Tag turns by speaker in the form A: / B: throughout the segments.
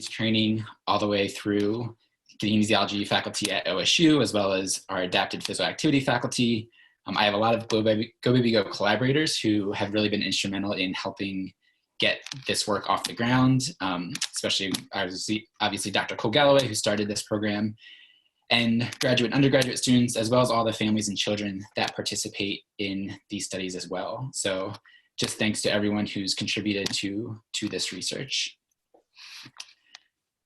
A: training all the way through kinesiology faculty at OSU, as well as our adapted physical activity faculty. I have a lot of Go Baby Go collaborators who have really been instrumental in helping get this work off the ground, especially obviously Dr. Cole Galloway, who started this program, and graduate and undergraduate students, as well as all the families and children that participate in these studies as well. So just thanks to everyone who's contributed to this research.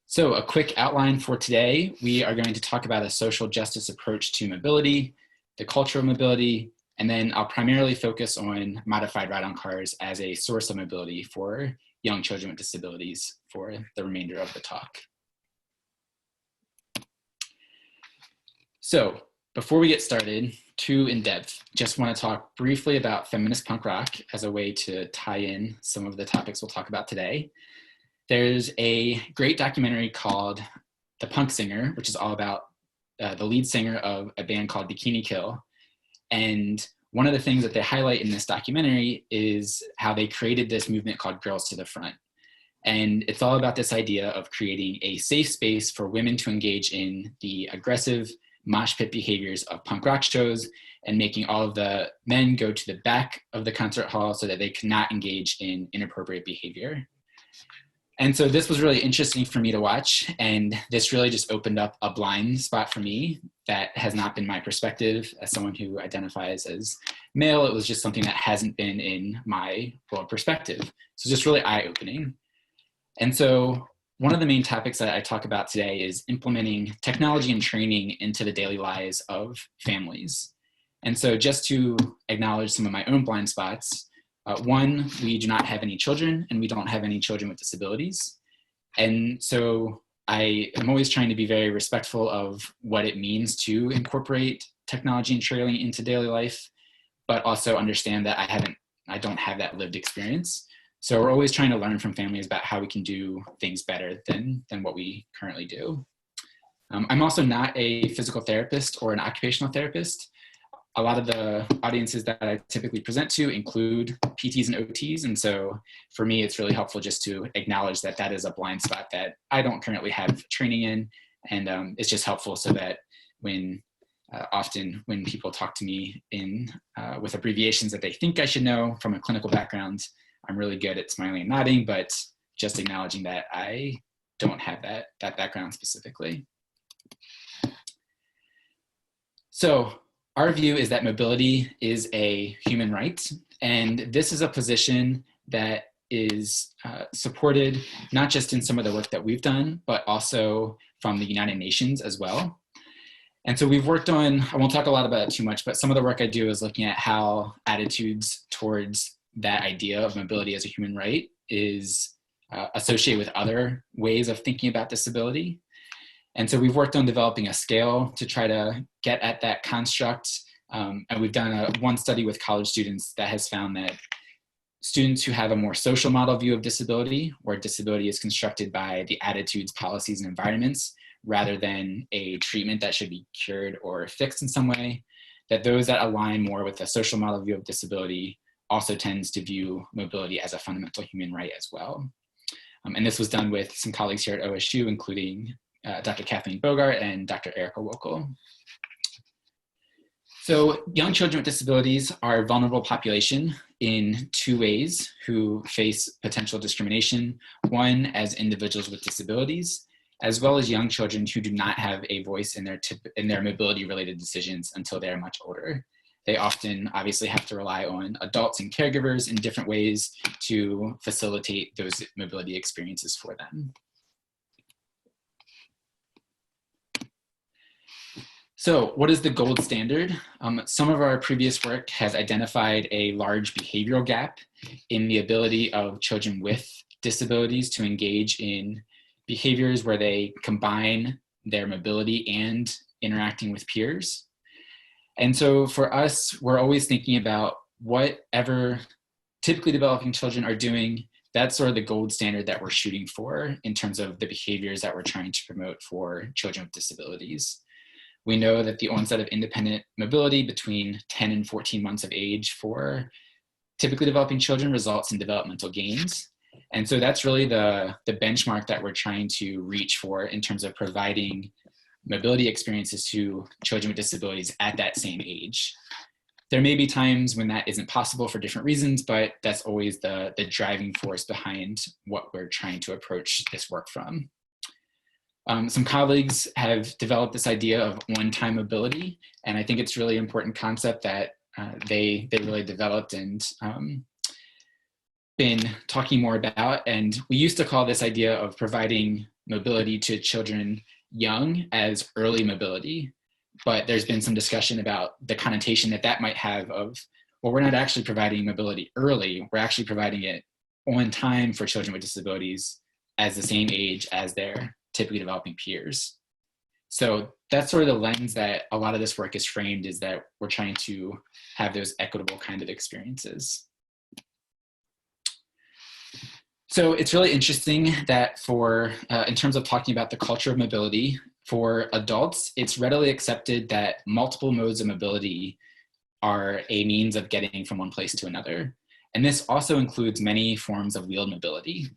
A: So a quick outline for today. We are going to talk about a social justice approach to mobility, the culture of mobility, and then I'll primarily focus on modified ride-on cars as a source of mobility for young children with disabilities for the remainder of the talk. So before we get started too in depth, just want to talk briefly about feminist punk rock as a way to tie in some of the topics we'll talk about today. There's a great documentary called The Punk Singer, which is all about the lead singer of a band called Bikini Kill. And one of the things that they highlight in this documentary is how they created this movement called Girls to the Front. And it's all about this idea of creating a safe space for women to engage in the aggressive mosh pit behaviors of punk rock shows and making all of the men go to the back of the concert hall so that they cannot engage in inappropriate behavior. And so this was really interesting for me to watch, and this really just opened up a blind spot for me that has not been my perspective as someone who identifies as male. It was just something that hasn't been in my world perspective. So just really eye-opening. And so one of the main topics that I talk about today is implementing technology and training into the daily lives of families. And so just to acknowledge some of my own blind spots, one, we do not have any children, and we don't have any children with disabilities. And so I am always trying to be very respectful of what it means to incorporate technology and training into daily life, but also understand that I don't have that lived experience. So we're always trying to learn from families about how we can do things better than what we currently do. I'm also not a physical therapist or an occupational therapist. A lot of the audiences that I typically present to include PTs and OTs. And so for me, it's really helpful just to acknowledge that that is a blind spot that I don't currently have training in. And it's just helpful so that often when people talk to me with abbreviations that they think I should know from a clinical background, I'm really good at smiling and nodding, but just acknowledging that I don't have that background specifically. So our view is that mobility is a human right, and this is a position that is supported not just in some of the work that we've done, but also from the United Nations as well. And so we've worked on, I won't talk a lot about it too much, but some of the work I do is looking at how attitudes towards that idea of mobility as a human right is associated with other ways of thinking about disability. And so we've worked on developing a scale to try to get at that construct. And we've done one study with college students that has found that students who have a more social model view of disability, where disability is constructed by the attitudes, policies, and environments, rather than a treatment that should be cured or fixed in some way, that those that align more with a social model view of disability also tends to view mobility as a fundamental human right as well. And this was done with some colleagues here at OSU, including Dr. Kathleen Bogart and Dr. Erica Wokel. So young children with disabilities are a vulnerable population in two ways who face potential discrimination. One, as individuals with disabilities, as well as young children who do not have a voice in their mobility-related decisions until they are much older. They often obviously have to rely on adults and caregivers in different ways to facilitate those mobility experiences for them. So what is the gold standard? Some of our previous work has identified a large behavioral gap in the ability of children with disabilities to engage in behaviors where they combine their mobility and interacting with peers. And so for us, we're always thinking about whatever typically developing children are doing. That's sort of the gold standard that we're shooting for in terms of the behaviors that we're trying to promote for children with disabilities. We know that the onset of independent mobility between 10 and 14 months of age for typically developing children results in developmental gains. And so that's really the benchmark that we're trying to reach for in terms of providing mobility experiences to children with disabilities at that same age. There may be times when that isn't possible for different reasons, but that's always the driving force behind what we're trying to approach this work from. Some colleagues have developed this idea of one-time mobility, and I think it's really important concept that they really developed and been talking more about. And we used to call this idea of providing mobility to children young as early mobility, but there's been some discussion about the connotation that that might have of, well, we're not actually providing mobility early, we're actually providing it on time for children with disabilities as the same age as their typically developing peers. So that's sort of the lens that a lot of this work is framed, is that we're trying to have those equitable kind of experiences. So it's really interesting that for, in terms of talking about the culture of mobility, for adults, it's readily accepted that multiple modes of mobility are a means of getting from one place to another. And this also includes many forms of wheeled mobility.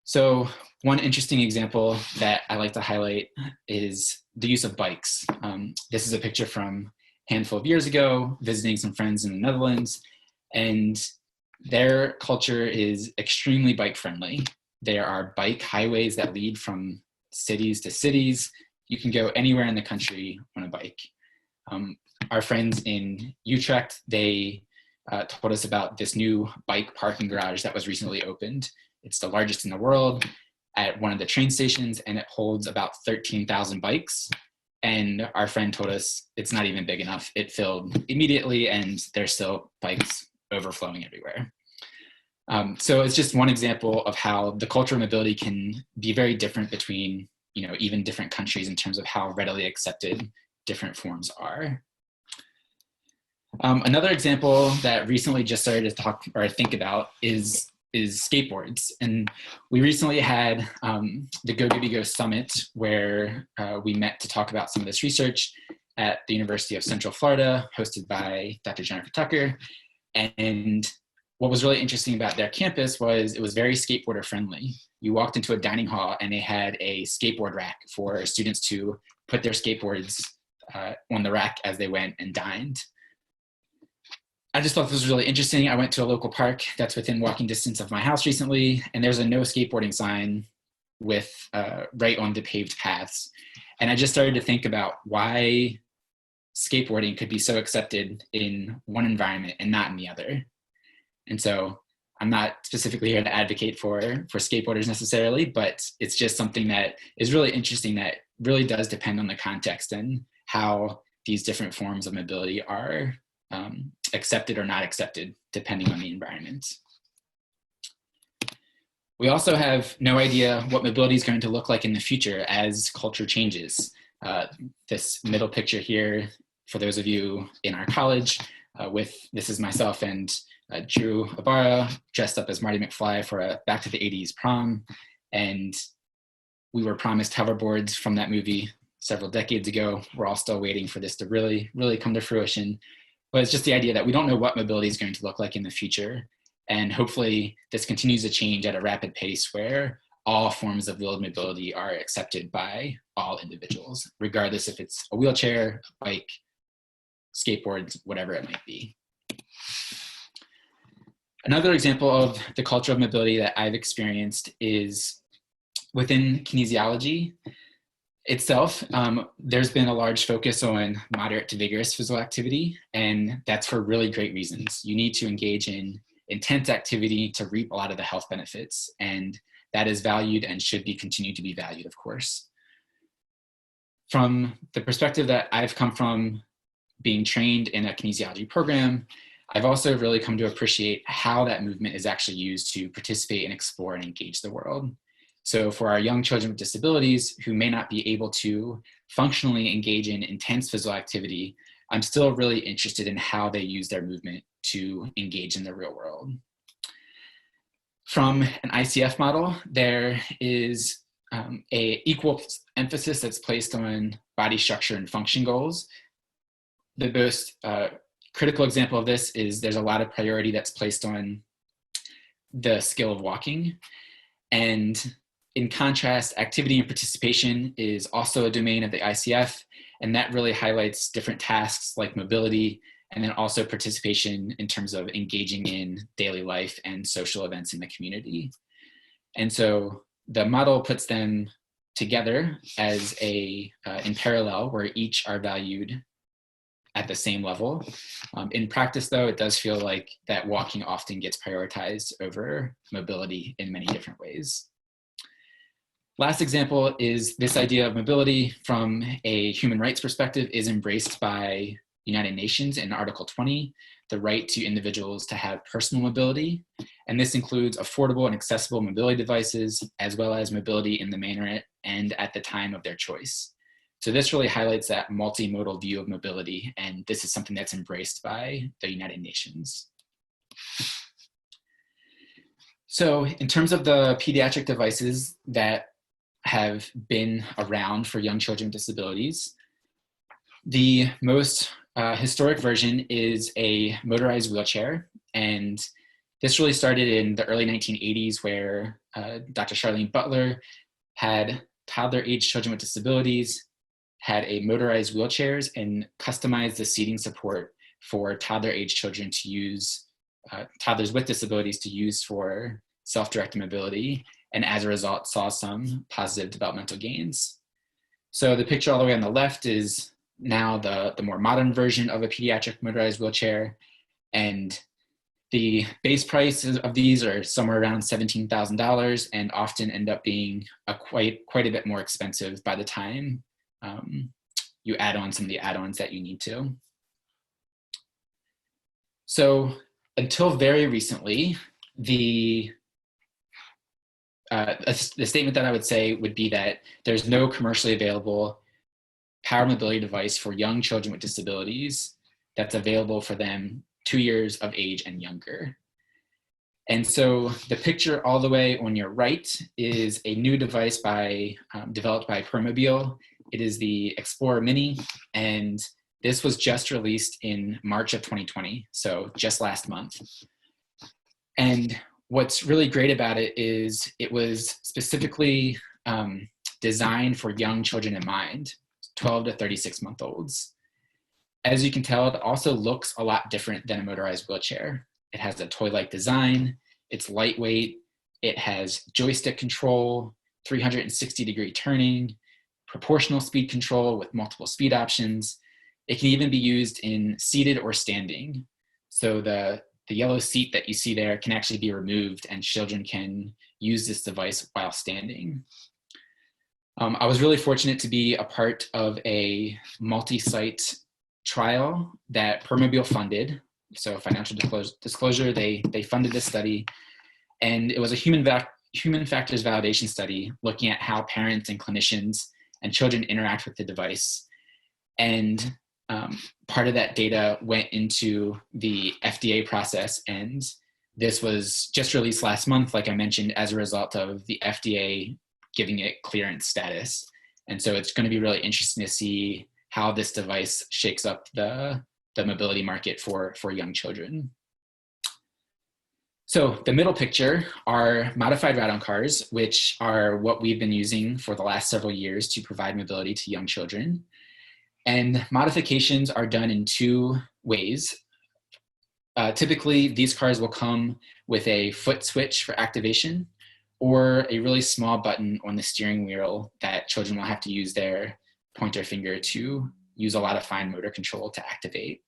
A: So one interesting example that I like to highlight is the use of bikes. This is a picture from a handful of years ago, visiting some friends in the Netherlands, and their culture is extremely bike friendly. There are bike highways that lead from cities to cities. You can go anywhere in the country on a bike. Our friends in Utrecht, they told us about this new bike parking garage that was recently opened. It's the largest in the world at one of the train stations, and it holds about 13,000 bikes. And our friend told us it's not even big enough. It filled immediately, and there's still bikes overflowing everywhere. So it's just one example of how the culture of mobility can be very different between, even different countries in terms of how readily accepted different forms are. Another example that recently just started to talk or think about is skateboards. And we recently had the Go Give Go Summit, where we met to talk about some of this research at the University of Central Florida, hosted by Dr. Jennifer Tucker. And what was really interesting about their campus was it was very skateboarder friendly. You walked into a dining hall and they had a skateboard rack for students to put their skateboards on the rack as they went and dined. I just thought this was really interesting. I went to a local park that's within walking distance of my house recently, and there's a no skateboarding sign with right on the paved paths. And I just started to think about why skateboarding could be so accepted in one environment and not in the other. And so I'm not specifically here to advocate for skateboarders necessarily, but it's just something that is really interesting, that really does depend on the context and how these different forms of mobility are accepted or not accepted depending on the environment. We also have no idea what mobility is going to look like in the future as culture changes. This middle picture here, for those of you in our college, this is myself and Drew Ibarra dressed up as Marty McFly for a Back to the 80s prom. And we were promised hoverboards from that movie several decades ago. We're all still waiting for this to really, really come to fruition. But it's just the idea that we don't know what mobility is going to look like in the future. And hopefully this continues to change at a rapid pace where all forms of wheeled mobility are accepted by all individuals, regardless if it's a wheelchair, a bike, skateboards, whatever it might be. Another example of the culture of mobility that I've experienced is within kinesiology itself. There's been a large focus on moderate to vigorous physical activity, and that's for really great reasons. You need to engage in intense activity to reap a lot of the health benefits, and that is valued and should be continued to be valued, of course. From the perspective that I've come from being trained in a kinesiology program, I've also really come to appreciate how that movement is actually used to participate and explore and engage the world. So for our young children with disabilities who may not be able to functionally engage in intense physical activity, I'm still really interested in how they use their movement to engage in the real world. From an ICF model, there is a equal emphasis that's placed on body structure and function goals. The most critical example of this is there's a lot of priority that's placed on the skill of walking. And in contrast, activity and participation is also a domain of the ICF, and that really highlights different tasks like mobility, and then also participation in terms of engaging in daily life and social events in the community. And so the model puts them together as in parallel, where each are valued at the same level. In practice, though, it does feel like that walking often gets prioritized over mobility in many different ways. Last example is this idea of mobility from a human rights perspective is embraced by the United Nations in Article 20, the right to individuals to have personal mobility. And this includes affordable and accessible mobility devices, as well as mobility in the manner and at the time of their choice. So this really highlights that multimodal view of mobility, and this is something that's embraced by the United Nations. So in terms of the pediatric devices that have been around for young children with disabilities, the most historic version is a motorized wheelchair, and this really started in the early 1980s, where Dr. Charlene Butler had toddler-age children with disabilities, had a motorized wheelchairs, and customized the seating support for toddler-age children to use, toddlers with disabilities to use for self-directed mobility, and as a result saw some positive developmental gains. So the picture all the way on the left is now the more modern version of a pediatric motorized wheelchair, and the base prices of these are somewhere around $17,000 and often end up being quite a bit more expensive by the time you add on some of the add-ons that you need to. So until very recently, the statement that I would say would be that there's no commercially available power mobility device for young children with disabilities that's available for them 2 years of age and younger. And so the picture all the way on your right is a new device developed by Permobile. It is the Explorer Mini, and this was just released in March of 2020, so just last month. And what's really great about it is it was specifically designed for young children in mind, 12 to 36-month-olds. As you can tell, it also looks a lot different than a motorized wheelchair. It has a toy-like design, it's lightweight, it has joystick control, 360-degree turning, proportional speed control with multiple speed options. It can even be used in seated or standing. So the yellow seat that you see there can actually be removed, and children can use this device while standing. I was really fortunate to be a part of a multi-site trial that Permobile funded. So financial disclosure, they funded this study, and it was a human factors validation study looking at how parents and clinicians and children interact with the device. And part of that data went into the FDA process, and this was just released last month, like I mentioned, as a result of the FDA giving it clearance status. And so it's going to be really interesting to see how this device shakes up the mobility market for young children. So the middle picture are modified ride-on cars, which are what we've been using for the last several years to provide mobility to young children. And modifications are done in two ways. Typically, these cars will come with a foot switch for activation, or a really small button on the steering wheel that children will have to use their pointer finger to use a lot of fine motor control to activate.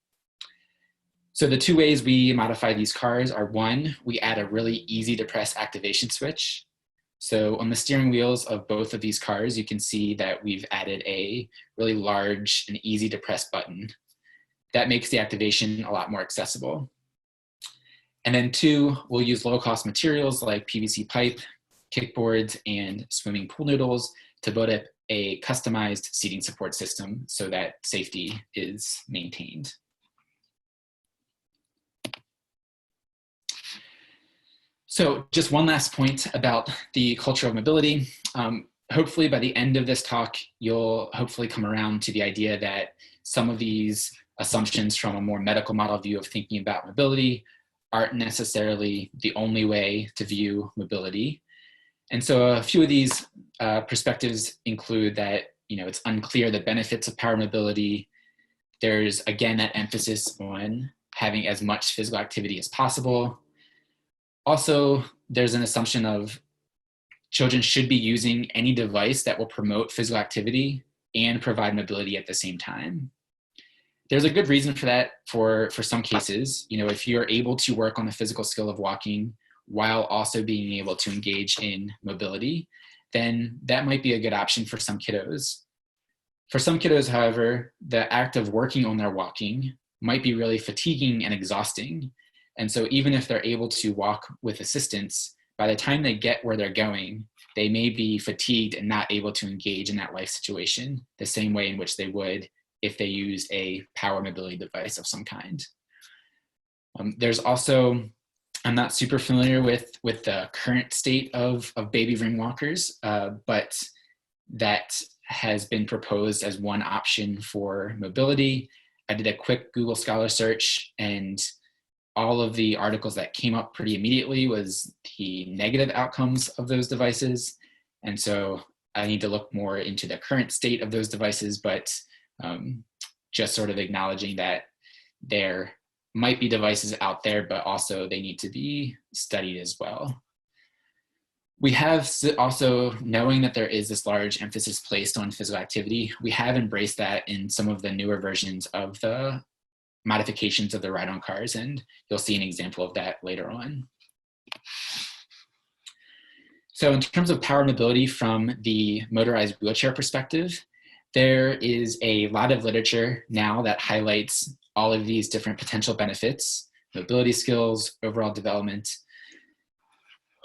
A: So the two ways we modify these cars are, one, we add a really easy to press activation switch. So on the steering wheels of both of these cars, you can see that we've added a really large and easy to press button. That makes the activation a lot more accessible. And then two, we'll use low-cost materials like PVC pipe, kickboards, and swimming pool noodles to build up a customized seating support system so that safety is maintained. So just one last point about the culture of mobility. Hopefully by the end of this talk, you'll hopefully come around to the idea that some of these assumptions from a more medical model view of thinking about mobility aren't necessarily the only way to view mobility. And so a few of these perspectives include that, it's unclear the benefits of power mobility. There's, again, that emphasis on having as much physical activity as possible. Also, there's an assumption of children should be using any device that will promote physical activity and provide mobility at the same time. There's a good reason for that for some cases. If you're able to work on the physical skill of walking while also being able to engage in mobility, then that might be a good option for some kiddos. For some kiddos, however, the act of working on their walking might be really fatiguing and exhausting. And so even if they're able to walk with assistance, by the time they get where they're going, they may be fatigued and not able to engage in that life situation the same way in which they would if they use a power mobility device of some kind. There's also, I'm not super familiar with the current state of baby ring walkers, but that has been proposed as one option for mobility. I did a quick Google Scholar search, and all of the articles that came up pretty immediately was the negative outcomes of those devices. And so I need to look more into the current state of those devices, but just sort of acknowledging that there might be devices out there, but also they need to be studied as well. We have also, knowing that there is this large emphasis placed on physical activity, we have embraced that in some of the newer versions of the modifications of the ride-on cars, and you'll see an example of that later on. So in terms of power mobility from the motorized wheelchair perspective, there is a lot of literature now that highlights all of these different potential benefits, mobility skills, overall development.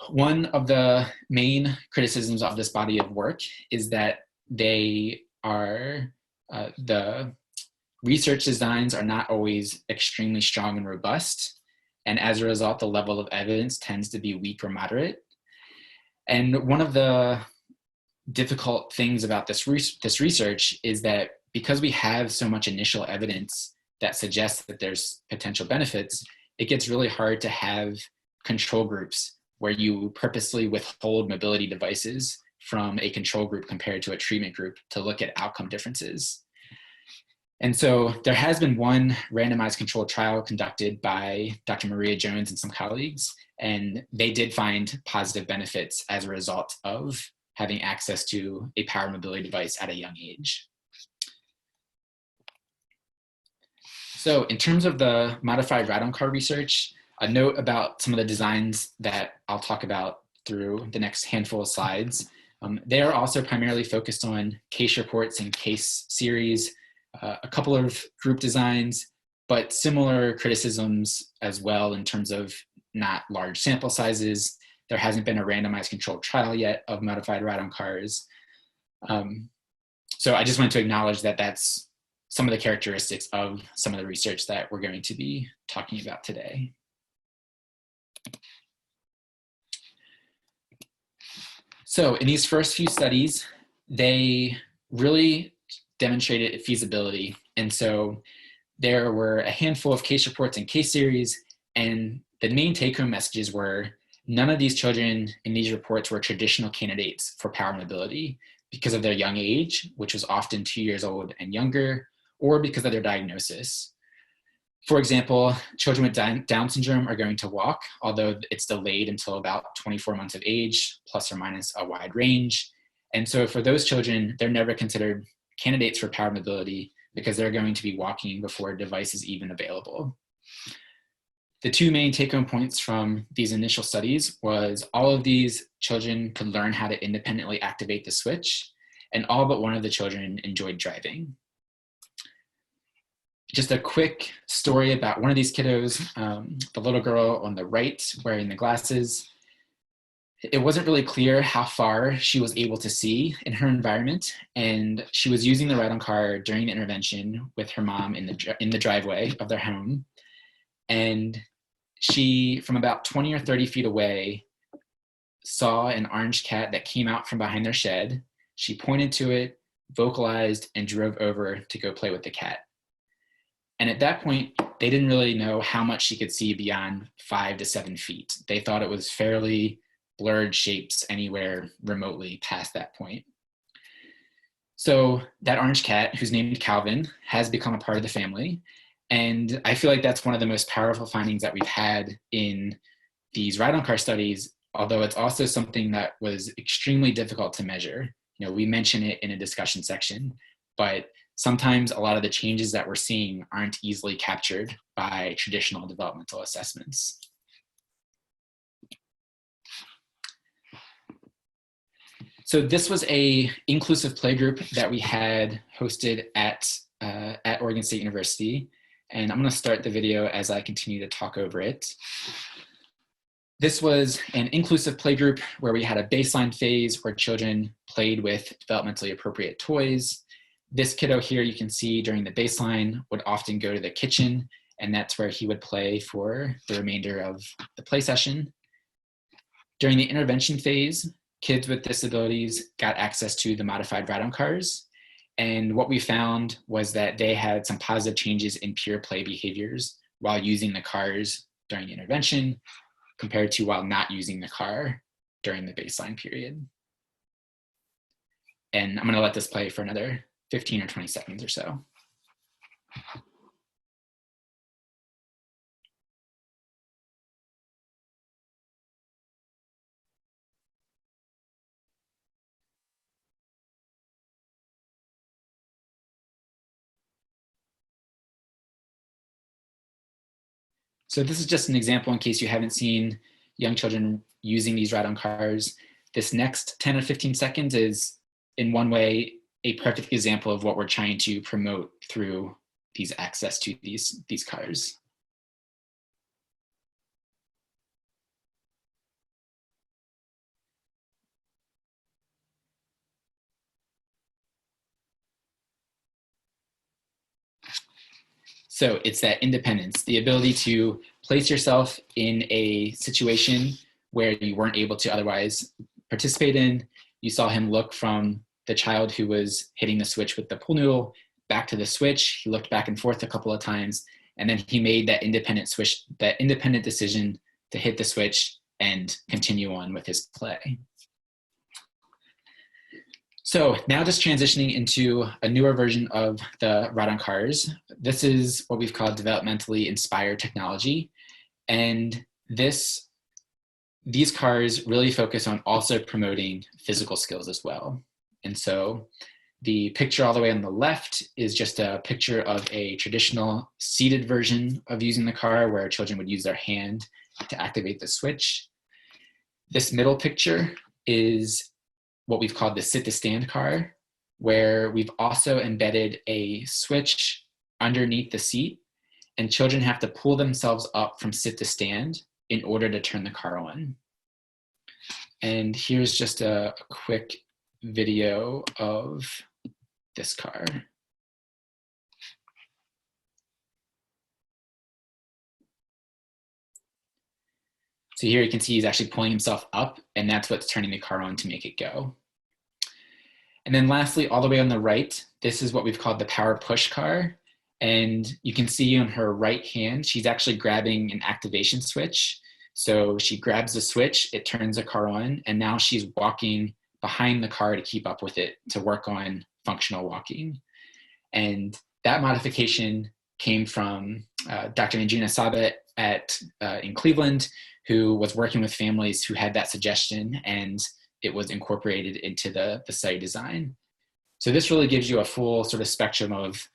A: One of the main criticisms of this body of work is that they are, the research designs are not always extremely strong and robust. And as a result, the level of evidence tends to be weak or moderate. And one of the difficult things about this research is that because we have so much initial evidence that suggests that there's potential benefits, it gets really hard to have control groups where you purposely withhold mobility devices from a control group compared to a treatment group to look at outcome differences. And so there has been one randomized controlled trial conducted by Dr. Maria Jones and some colleagues, and they did find positive benefits as a result of having access to a power mobility device at a young age. So in terms of the modified ride-on car research, a note about some of the designs that I'll talk about through the next handful of slides. They are also primarily focused on case reports and case series, a couple of group designs, but similar criticisms as well in terms of not large sample sizes. There hasn't been a randomized controlled trial yet of modified ride-on cars. So I just wanted to acknowledge that that's some of the characteristics of some of the research that we're going to be talking about today. So in these first few studies, they really demonstrated feasibility. And so there were a handful of case reports and case series, and the main take-home messages were none of these children in these reports were traditional candidates for power mobility because of their young age, which was often 2 years old and younger, or because of their diagnosis. For example, children with Down syndrome are going to walk, although it's delayed until about 24 months of age, plus or minus a wide range. And so for those children, they're never considered candidates for power mobility because they're going to be walking before a device is even available. The two main take-home points from these initial studies was all of these children could learn how to independently activate the switch, and all but one of the children enjoyed driving. Just a quick story about one of these kiddos, the little girl on the right wearing the glasses. It wasn't really clear how far she was able to see in her environment, and she was using the ride-on car during the intervention with her mom in the driveway of their home. And she, from about 20 or 30 feet away, saw an orange cat that came out from behind their shed. She pointed to it, vocalized, and drove over to go play with the cat. And at that point, they didn't really know how much she could see beyond 5 to 7 feet. They thought it was fairly blurred shapes anywhere remotely past that point. So that orange cat, who's named Calvin, has become a part of the family. And I feel like that's one of the most powerful findings that we've had in these ride-on car studies, although it's also something that was extremely difficult to measure. You know, we mention it in a discussion section, but sometimes a lot of the changes that we're seeing aren't easily captured by traditional developmental assessments. So this was a inclusive playgroup that we had hosted at Oregon State University. And I'm gonna start the video as I continue to talk over it. This was an inclusive playgroup where we had a baseline phase where children played with developmentally appropriate toys. This kiddo here, you can see during the baseline, would often go to the kitchen, and that's where he would play for the remainder of the play session. During the intervention phase, kids with disabilities got access to the modified ride-on cars. And what we found was that they had some positive changes in peer play behaviors while using the cars during the intervention, compared to while not using the car during the baseline period. And I'm gonna let this play for another 15 or 20 seconds or so. So this is just an example in case you haven't seen young children using these ride-on cars. This next 10 or 15 seconds is, in one way, a perfect example of what we're trying to promote through these access to these cars. So it's that independence, the ability to place yourself in a situation where you weren't able to otherwise participate in. You saw him look from the child who was hitting the switch with the pool noodle back to the switch. He looked back and forth a couple of times, and then he made that independent decision to hit the switch and continue on with his play. So now just transitioning into a newer version of the ride-on cars. This is what we've called developmentally inspired technology. And these cars really focus on also promoting physical skills as well. And so the picture all the way on the left is just a picture of a traditional seated version of using the car where children would use their hand to activate the switch. This middle picture is what we've called the sit to stand car, where we've also embedded a switch underneath the seat, and children have to pull themselves up from sit to stand in order to turn the car on. And here's just a quick video of this car. So here you can see he's actually pulling himself up, and that's what's turning the car on to make it go. And then lastly, all the way on the right, this is what we've called the power push car. And you can see on her right hand, she's actually grabbing an activation switch. So she grabs the switch, it turns the car on, and now she's walking behind the car to keep up with it, to work on functional walking. And that modification came from Dr. Anjuna Sabet in Cleveland, who was working with families who had that suggestion, and it was incorporated into the study design. So this really gives you a full sort of spectrum of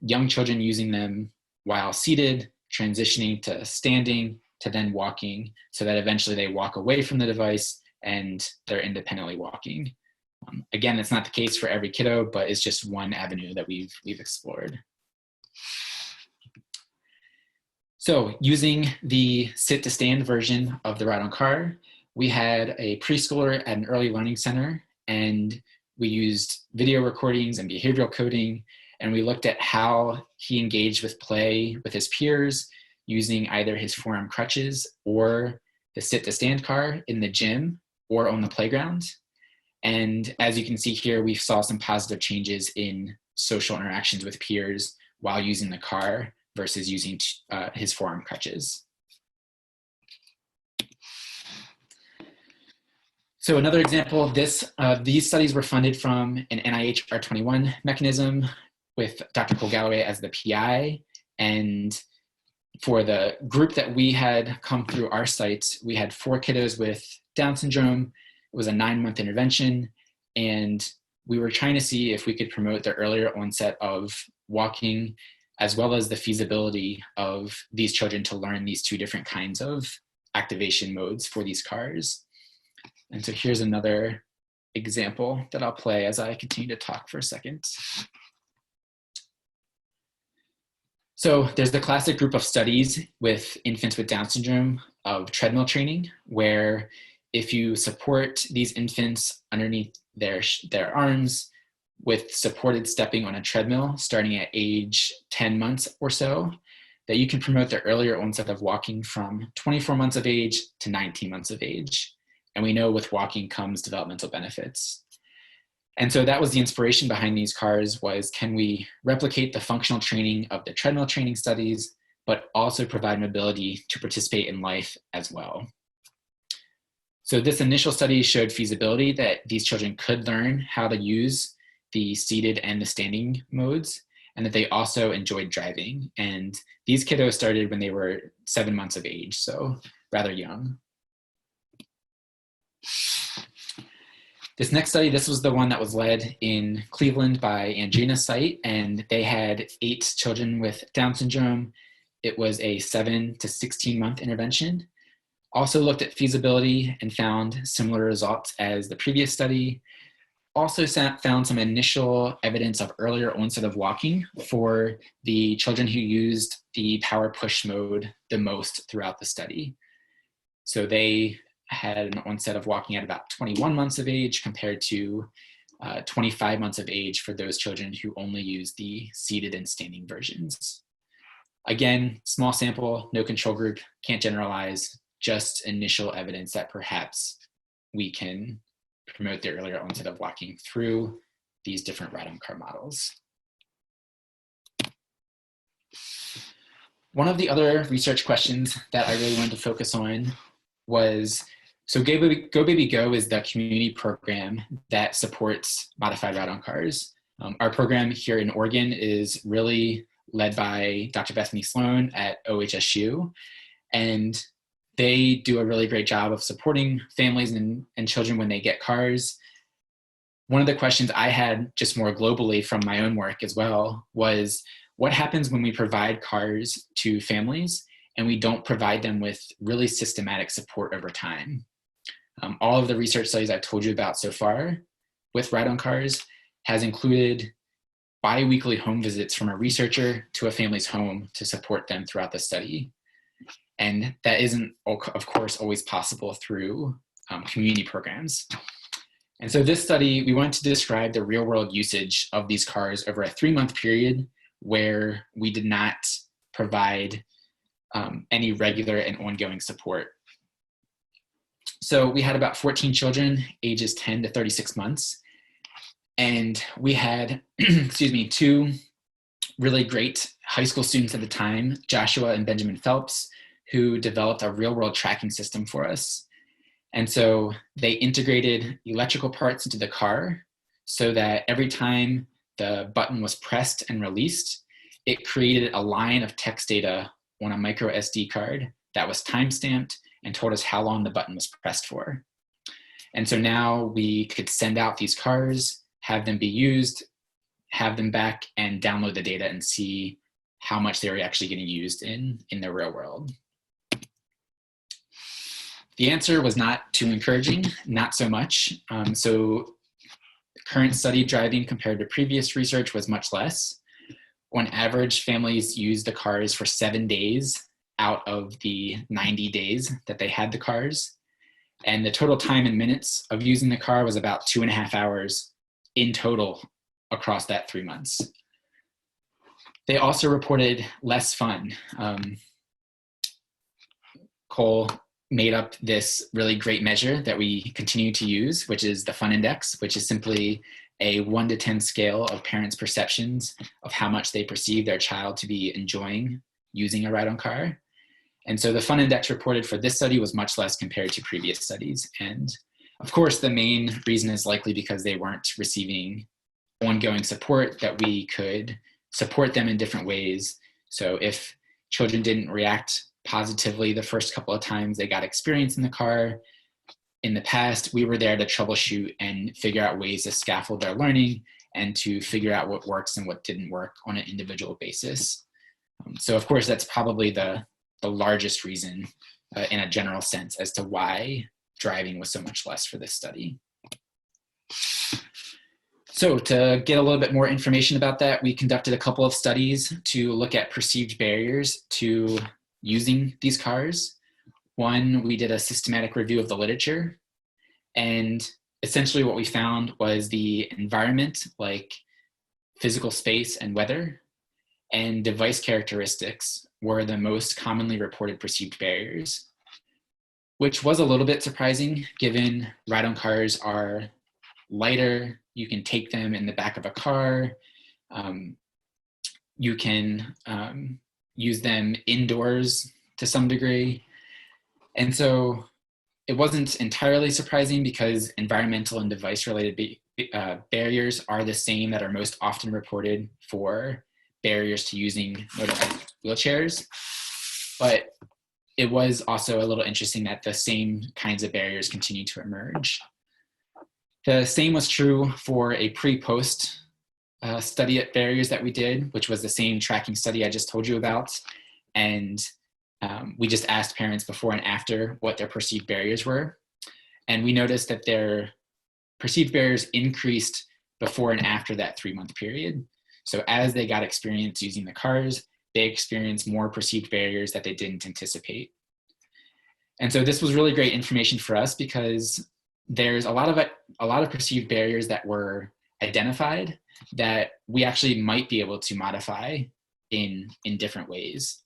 A: young children using them while seated, transitioning to standing, to then walking, so that eventually they walk away from the device and they're independently walking. Again, it's not the case for every kiddo, but it's just one avenue that we've explored. So using the sit to stand version of the ride-on car, we had a preschooler at an early learning center, and we used video recordings and behavioral coding, and we looked at how he engaged with play with his peers using either his forearm crutches or the sit to stand car in the gym or on the playground. And as you can see here, we saw some positive changes in social interactions with peers while using the car versus using his forearm crutches. So another example, these studies were funded from an NIH R21 mechanism with Dr. Cole Galloway as the PI. And for the group that we had come through our sites, we had 4 kiddos with Down syndrome. It was a 9-month intervention. And we were trying to see if we could promote the earlier onset of walking, as well as the feasibility of these children to learn these 2 different kinds of activation modes for these cars. And so here's another example that I'll play as I continue to talk for a second. So there's the classic group of studies with infants with Down syndrome of treadmill training, where if you support these infants underneath their arms with supported stepping on a treadmill starting at age 10 months or so, that you can promote the earlier onset of walking from 24 months of age to 19 months of age. And we know with walking comes developmental benefits. And so that was the inspiration behind these cars, was can we replicate the functional training of the treadmill training studies, but also provide mobility to participate in life as well. So this initial study showed feasibility that these children could learn how to use the seated and the standing modes, and that they also enjoyed driving. And these kiddos started when they were 7 months of age, so rather young. This next study, this was the one that was led in Cleveland by Andrina's site, and they had 8 children with Down syndrome. It was a 7 to 16 month intervention. Also looked at feasibility and found similar results as the previous study. Also found some initial evidence of earlier onset of walking for the children who used the power push mode the most throughout the study. So they had an onset of walking at about 21 months of age compared to 25 months of age for those children who only used the seated and standing versions. Again, small sample, no control group, can't generalize, just initial evidence that perhaps we can promote the earlier onset of walking through these different ride-on car models. One of the other research questions that I really wanted to focus on was, so Go Baby Go is the community program that supports modified ride-on cars. Our program here in Oregon is really led by Dr. Bethany Sloan at OHSU, and they do a really great job of supporting families and children when they get cars. One of the questions I had just more globally from my own work as well was, what happens when we provide cars to families and we don't provide them with really systematic support over time? All of the research studies I've told you about so far with ride-on cars has included bi-weekly home visits from a researcher to a family's home to support them throughout the study. And that isn't, of course, always possible through community programs. And so this study, we wanted to describe the real-world usage of these cars over a 3-month period where we did not provide any regular and ongoing support. So we had about 14 children, ages 10 to 36 months. And we had, 2 really great high school students at the time, Joshua and Benjamin Phelps, who developed a real-world tracking system for us. And so they integrated electrical parts into the car so that every time the button was pressed and released, it created a line of text data on a micro SD card that was time-stamped and told us how long the button was pressed for. And so now we could send out these cars, have them be used, have them back, and download the data and see how much they were actually getting used in the real world. The answer was not too encouraging, not so much. So current study driving compared to previous research was much less. On average, families used the cars for 7 days out of the 90 days that they had the cars. And the total time in minutes of using the car was about 2.5 hours in total across that 3 months. They also reported less fun. Cole made up this really great measure that we continue to use, which is the fun index, which is simply a 1 to 10 scale of parents' perceptions of how much they perceive their child to be enjoying using a ride-on car. And so the fun index reported for this study was much less compared to previous studies. And of course, the main reason is likely because they weren't receiving ongoing support that we could support them in different ways. So if children didn't react positively the first couple of times they got experience in the car, in the past, we were there to troubleshoot and figure out ways to scaffold their learning and to figure out what works and what didn't work on an individual basis. So of course, that's probably the largest reason in a general sense as to why driving was so much less for this study. So to get a little bit more information about that, we conducted a couple of studies to look at perceived barriers to using these cars. One, we did a systematic review of the literature, and essentially what we found was the environment, like physical space and weather, and device characteristics were the most commonly reported perceived barriers, which was a little bit surprising given ride-on cars are lighter. You can take them in the back of a car. You can use them indoors to some degree. And so it wasn't entirely surprising because environmental and device-related barriers are the same that are most often reported for barriers to using motorized wheelchairs. But it was also a little interesting that the same kinds of barriers continue to emerge. The same was true for a pre-post study at barriers that we did, which was the same tracking study I just told you about. And we just asked parents before and after what their perceived barriers were. And we noticed that their perceived barriers increased before and after that 3-month period. So as they got experience using the cars, they experienced more perceived barriers that they didn't anticipate. And so this was really great information for us because there's a lot of perceived barriers that were identified that we actually might be able to modify in different ways.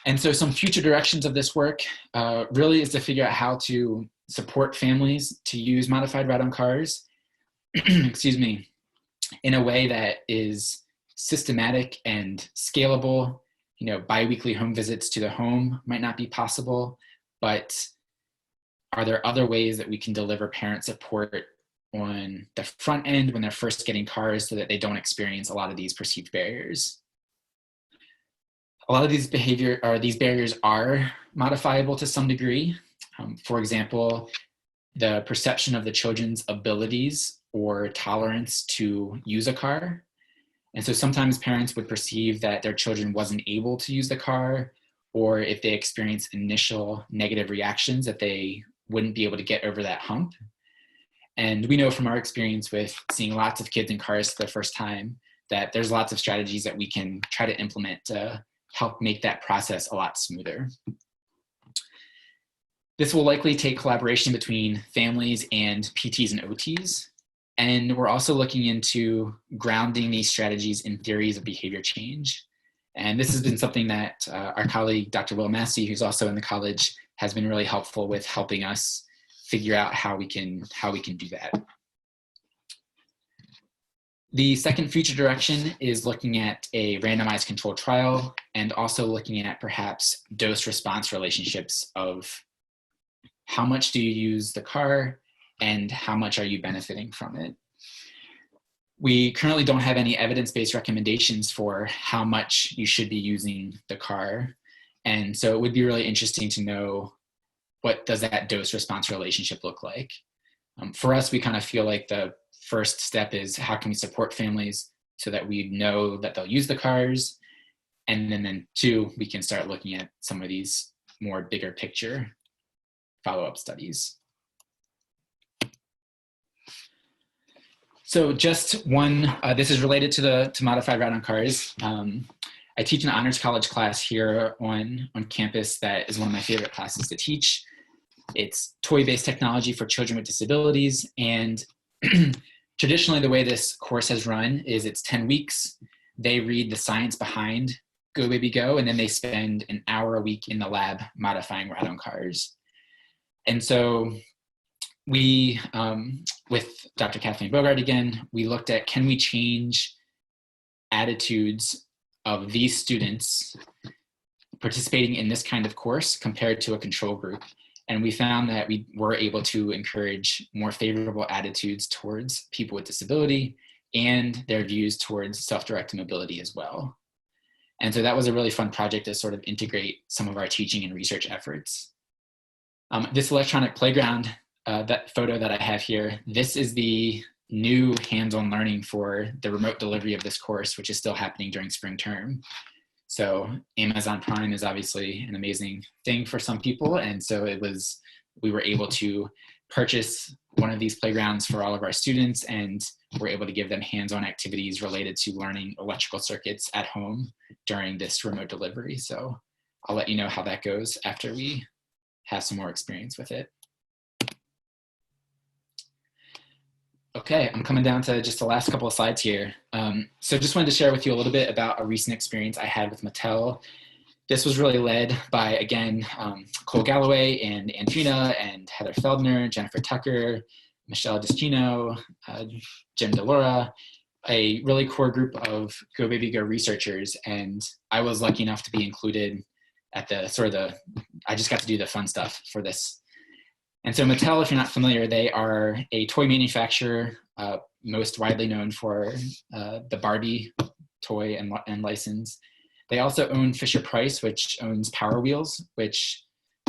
A: And so some future directions of this work really is to figure out how to support families to use modified ride-on cars, excuse me, in a way that is systematic and scalable. You know, biweekly home visits to the home might not be possible, but are there other ways that we can deliver parent support on the front end when they're first getting cars so that they don't experience a lot of these perceived barriers? A lot of these barriers are modifiable to some degree. For example, the perception of the children's abilities or tolerance to use a car. And so sometimes parents would perceive that their children wasn't able to use the car, or if they experience initial negative reactions that they wouldn't be able to get over that hump. And we know from our experience with seeing lots of kids in cars for the first time that there's lots of strategies that we can try to implement to help make that process a lot smoother. This will likely take collaboration between families and PTs and OTs. And we're also looking into grounding these strategies in theories of behavior change. And this has been something that our colleague, Dr. Will Massey, who's also in the college, has been really helpful with helping us figure out how we can do that. The second future direction is looking at a randomized controlled trial and also looking at perhaps dose-response relationships of how much do you use the car and how much are you benefiting from it. We currently don't have any evidence-based recommendations for how much you should be using the car. And so it would be really interesting to know, what does that dose-response relationship look like? For us, we kind of feel like the first step is how can we support families so that we know that they'll use the cars. And then 2, we can start looking at some of these more bigger picture follow-up studies. So just one, this is related to modified ride-on cars. I teach an honors college class here on campus that is one of my favorite classes to teach. It's toy-based technology for children with disabilities. And traditionally, the way this course has run is it's 10 weeks. They read the science behind Go Baby Go, and then they spend an hour a week in the lab modifying ride-on cars. And so we with Dr. Kathleen Bogart again, we looked at, can we change attitudes of these students participating in this kind of course compared to a control group? And we found that we were able to encourage more favorable attitudes towards people with disability and their views towards self-directed mobility as well. And so that was a really fun project to sort of integrate some of our teaching and research efforts. This electronic playground, that photo that I have here, this is the new hands-on learning for the remote delivery of this course, which is still happening during spring term. So Amazon Prime is obviously an amazing thing for some people. And so we were able to purchase one of these playgrounds for all of our students, and we're able to give them hands-on activities related to learning electrical circuits at home during this remote delivery. So I'll let you know how that goes after we have some more experience with it. Okay, I'm coming down to just the last couple of slides here. So just wanted to share with you a little bit about a recent experience I had with Mattel. This was really led by, again, Cole Galloway and Andrina and Heather Feldner, Jennifer Tucker, Michelle Descino, Jim DeLaura, a really core group of Go Baby Go researchers. And I was lucky enough to be included at I just got to do the fun stuff for this. And so Mattel, if you're not familiar, they are a toy manufacturer, most widely known for the Barbie toy and license. They also own Fisher-Price, which owns Power Wheels, which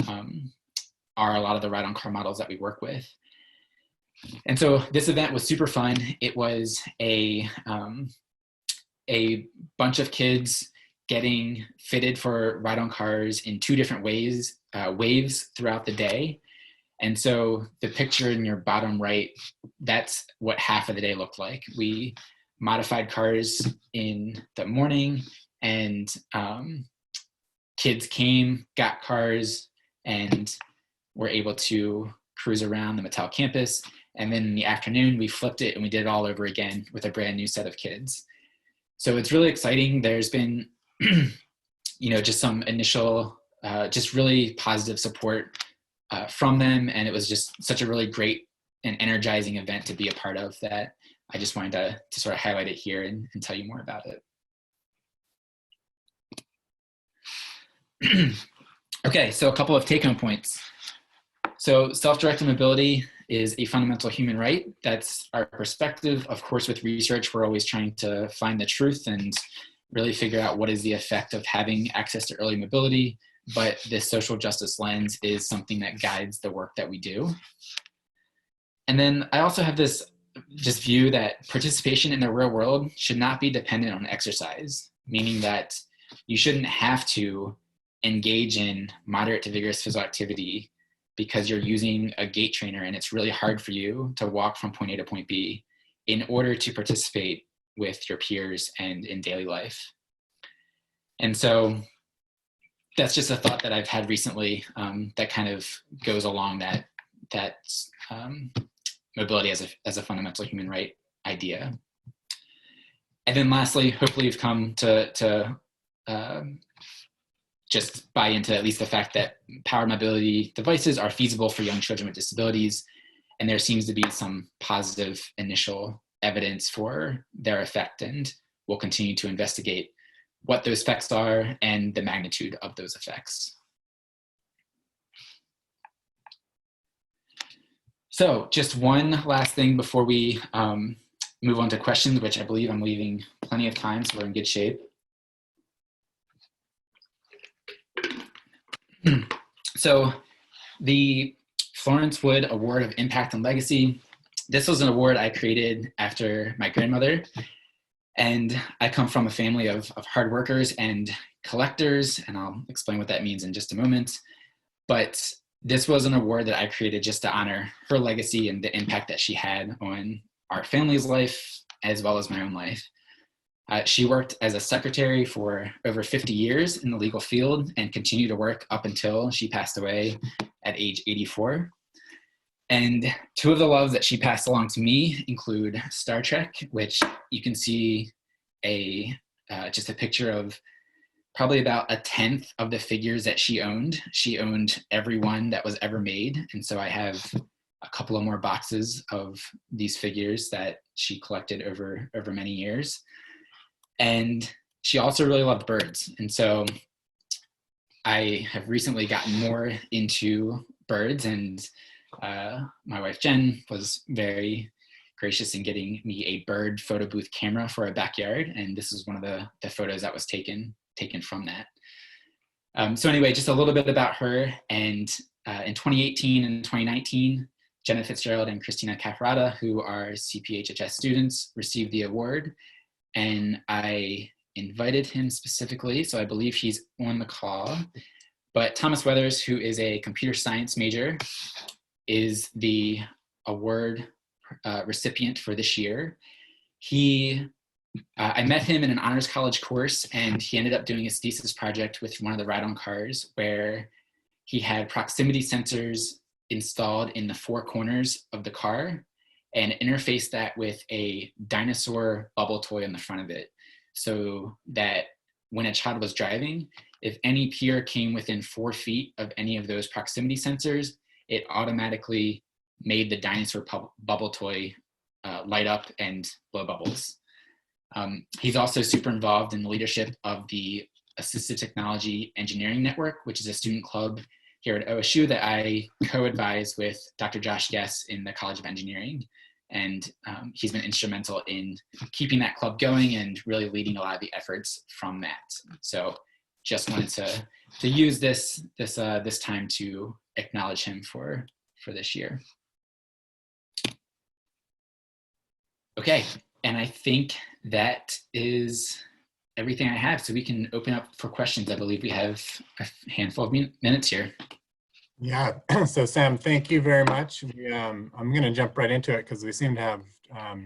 A: are a lot of the ride-on-car models that we work with. And so this event was super fun. It was a bunch of kids getting fitted for ride-on cars in 2 different waves throughout the day. And so the picture in your bottom right, that's what half of the day looked like. We modified cars in the morning, and kids came, got cars, and were able to cruise around the Mattel campus. And then in the afternoon, we flipped it and we did it all over again with a brand new set of kids. So it's really exciting. There's been, just some initial, just really positive support from them. And it was just such a really great and energizing event to be a part of that I just wanted to sort of highlight it here and tell you more about it. Okay, so a couple of take-home points. So self-directed mobility is a fundamental human right. That's our perspective. Of course, with research, we're always trying to find the truth and really figure out what is the effect of having access to early mobility. But this social justice lens is something that guides the work that we do. And then I also have this just view that participation in the real world should not be dependent on exercise, meaning that you shouldn't have to engage in moderate to vigorous physical activity because you're using a gait trainer and it's really hard for you to walk from point A to point B in order to participate with your peers and in daily life. And so that's just a thought that I've had recently that kind of goes along that mobility as a fundamental human right idea. And then lastly, hopefully you've come to just buy into at least the fact that powered mobility devices are feasible for young children with disabilities. And there seems to be some positive initial evidence for their effect. And we'll continue to investigate what those effects are and the magnitude of those effects. So just one last thing before we move on to questions, which I believe I'm leaving plenty of time, so we're in good shape. So the Florence Wood Award of Impact and Legacy, this was an award I created after my grandmother. And I come from a family of hard workers and collectors, and I'll explain what that means in just a moment. But this was an award that I created just to honor her legacy and the impact that she had on our family's life, as well as my own life. She worked as a secretary for over 50 years in the legal field and continued to work up until she passed away at age 84. And 2 of the loves that she passed along to me include Star Trek, which you can see just a picture of probably about 1/10 of the figures that she owned. She owned every one that was ever made. And so I have a couple of more boxes of these figures that she collected over many years. And she also really loved birds. And so I have recently gotten more into birds, and my wife Jen was very gracious in getting me a bird photo booth camera for a backyard. And this is one of the photos that was taken from that. So anyway, just a little bit about her. And in 2018 and 2019, Jenna Fitzgerald and Christina Cafarata, who are CPHHS students, received the award. And I invited him specifically, so I believe he's on the call. But Thomas Weathers, who is a computer science major, is the award recipient for this year. I met him in an honors college course, and he ended up doing his thesis project with one of the ride-on cars, where he had proximity sensors installed in the four corners of the car and interfaced that with a dinosaur bubble toy on the front of it, so that when a child was driving, if any peer came within 4 feet of any of those proximity sensors, it automatically made the dinosaur bubble toy light up and blow bubbles. He's also super involved in the leadership of the Assistive Technology Engineering Network, which is a student club here at OSU that I co-advise with Dr. Josh Guess in the College of Engineering. And he's been instrumental in keeping that club going and really leading a lot of the efforts from that. So just wanted to use this time to acknowledge him for this year. Okay, and I think that is everything I have. So we can open up for questions. I believe we have a handful of minutes here.
B: Yeah, so Sam, thank you very much. I'm going to jump right into it because we seem to have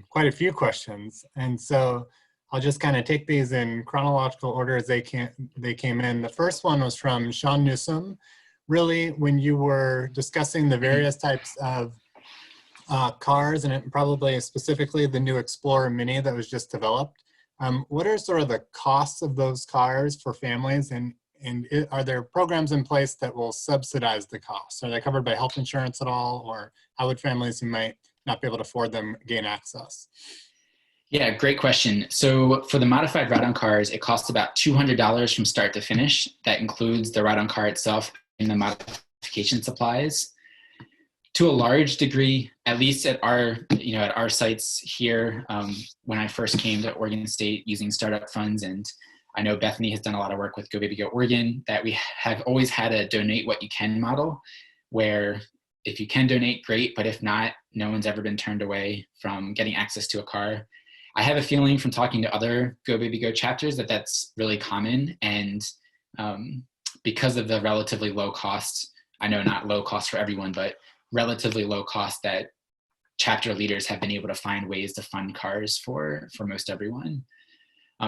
B: quite a few questions. And so I'll just kind of take these in chronological order as they came in. The first one was from Sean Newsom. Really, when you were discussing the various types of cars, and probably specifically the new Explorer Mini that was just developed, what are sort of the costs of those cars for families, and are there programs in place that will subsidize the costs? Are they covered by health insurance at all, or how would families who might not be able to afford them gain access?
A: Yeah, great question. So for the modified ride-on cars, it costs about $200 from start to finish. That includes the ride-on car itself and the modification supplies. To a large degree, at least at our sites here, when I first came to Oregon State using startup funds, and I know Bethany has done a lot of work with Go Baby Go Oregon, that we have always had a donate what you can model, where if you can donate, great, but if not, no one's ever been turned away from getting access to a car. I have a feeling from talking to other Go Baby Go chapters that that's really common, and because of the relatively low cost, I know not low cost for everyone, but relatively low cost, that chapter leaders have been able to find ways to fund cars for most everyone.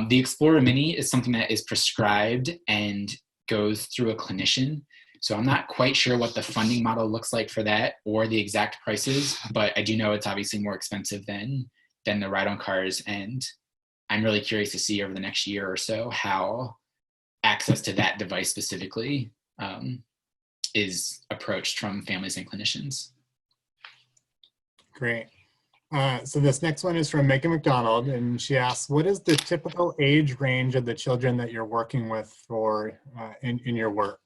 A: The Explorer Mini is something that is prescribed and goes through a clinician. So I'm not quite sure what the funding model looks like for that or the exact prices, but I do know it's obviously more expensive than the ride-on cars. And I'm really curious to see over the next year or so how access to that device specifically is approached from families and clinicians.
B: Great. So this next one is from Megan McDonald, and she asks, what is the typical age range of the children that you're working with for in your work?